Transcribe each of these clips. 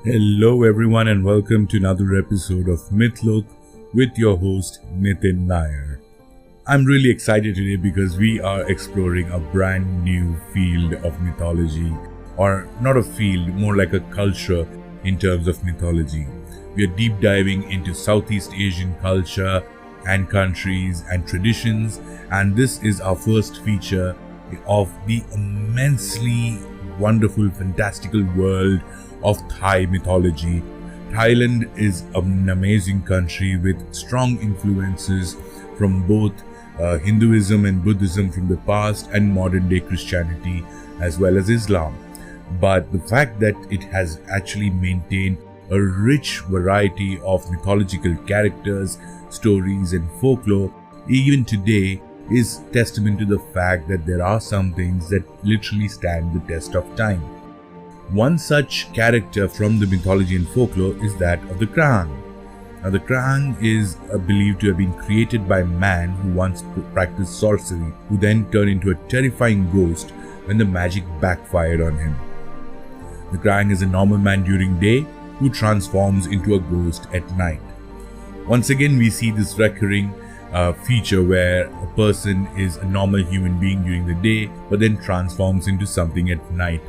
Hello, everyone, and welcome to another episode of Mythlook with your host Nitin Nair. I'm really excited today because we are exploring a brand new field of mythology, or not a field, more like a culture in terms of mythology. We are deep diving into Southeast Asian culture and countries and traditions, and this is our first feature of the immensely wonderful, fantastical world of Thai mythology. Thailand is an amazing country with strong influences from both Hinduism and Buddhism from the past and modern day Christianity as well as Islam. But the fact that it has actually maintained a rich variety of mythological characters, stories and folklore even today is testament to the fact that there are some things that literally stand the test of time. One such character from the mythology and folklore is that of the Krahang. Now, the Krahang is believed to have been created by man who once practiced sorcery, who then turned into a terrifying ghost when the magic backfired on him. The Krahang is a normal man during day who transforms into a ghost at night. Once again, we see this recurring feature where a person is a normal human being during the day but then transforms into something at night.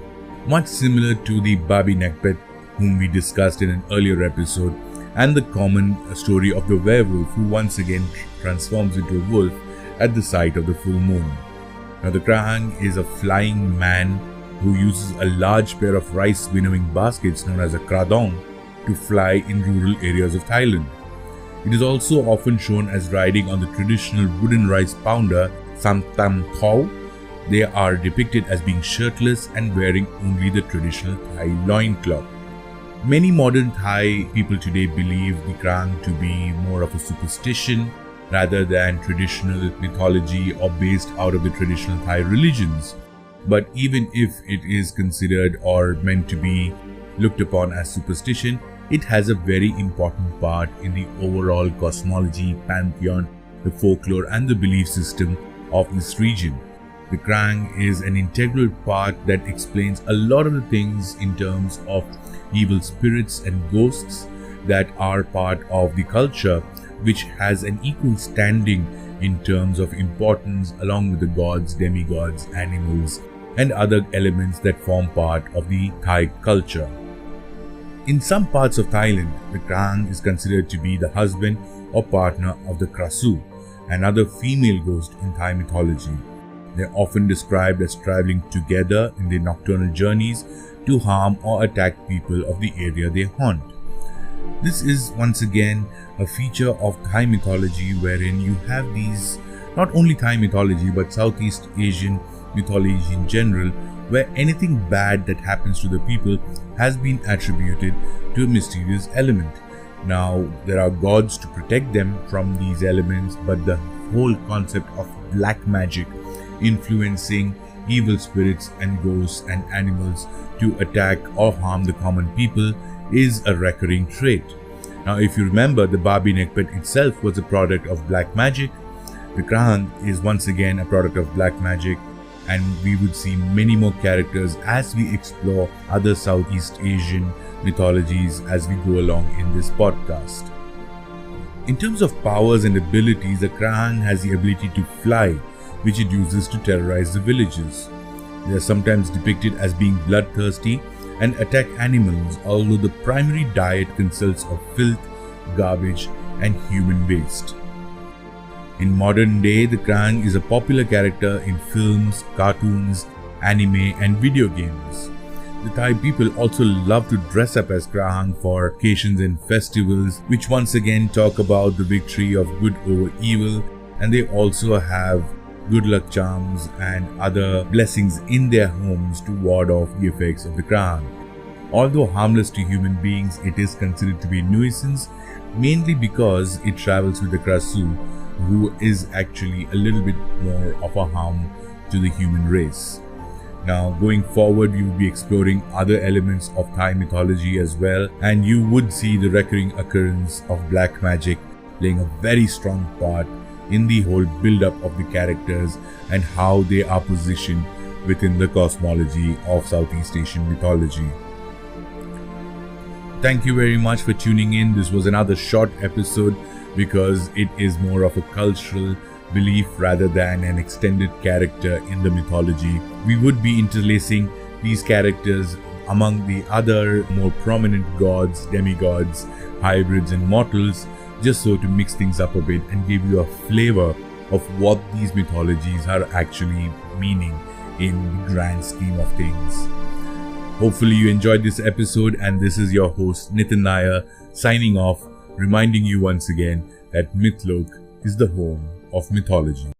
Much similar to the Babi Nekpet, whom we discussed in an earlier episode, and the common story of the werewolf who once again transforms into a wolf at the sight of the full moon. Now, the Krahang is a flying man who uses a large pair of rice winnowing baskets known as a kradong to fly in rural areas of Thailand. It is also often shown as riding on the traditional wooden rice pounder Samtam khao. They are depicted as being shirtless and wearing only the traditional Thai loincloth. Many modern Thai people today believe the Krahang to be more of a superstition rather than traditional mythology or based out of the traditional Thai religions. But even if it is considered or meant to be looked upon as superstition, it has a very important part in the overall cosmology, pantheon, the folklore and the belief system of this region. The Krahang is an integral part that explains a lot of the things in terms of evil spirits and ghosts that are part of the culture, which has an equal standing in terms of importance along with the gods, demigods, animals, and other elements that form part of the Thai culture. In some parts of Thailand, the Krahang is considered to be the husband or partner of the Krasu, another female ghost in Thai mythology. They are often described as traveling together in their nocturnal journeys to harm or attack people of the area they haunt. This is once again a feature of Thai mythology wherein you have these, not only Thai mythology but Southeast Asian mythology in general, where anything bad that happens to the people has been attributed to a mysterious element. Now, there are gods to protect them from these elements, but the whole concept of black magic influencing evil spirits and ghosts and animals to attack or harm the common people is a recurring trait. Now, if you remember, the Babi Nekpet itself was a product of black magic. The Krahang is once again a product of black magic, and we would see many more characters as we explore other Southeast Asian mythologies as we go along in this podcast. In terms of powers and abilities, the Krahang has the ability to fly, which it uses to terrorize the villages. They are sometimes depicted as being bloodthirsty and attack animals, although the primary diet consists of filth, garbage, and human waste. In modern day, the Krahang is a popular character in films, cartoons, anime, and video games. The Thai people also love to dress up as Krahang for occasions and festivals, which once again talk about the victory of good over evil, and they also have good luck charms and other blessings in their homes to ward off the effects of the Krahang. Although harmless to human beings, it is considered to be a nuisance, mainly because it travels with the Krasu, who is actually a little bit more of a harm to the human race. Now, going forward, we will be exploring other elements of Thai mythology as well, and you would see the recurring occurrence of black magic playing a very strong part in the whole build-up of the characters and how they are positioned within the cosmology of Southeast Asian mythology. Thank you very much for tuning in. This was another short episode because it is more of a cultural belief rather than an extended character in the mythology. We would be interlacing these characters among the other more prominent gods, demigods, hybrids and mortals, just so to mix things up a bit and give you a flavor of what these mythologies are actually meaning in the grand scheme of things. Hopefully you enjoyed this episode, and this is your host Nitin Nair signing off, reminding you once again that Mythlok is the home of mythology.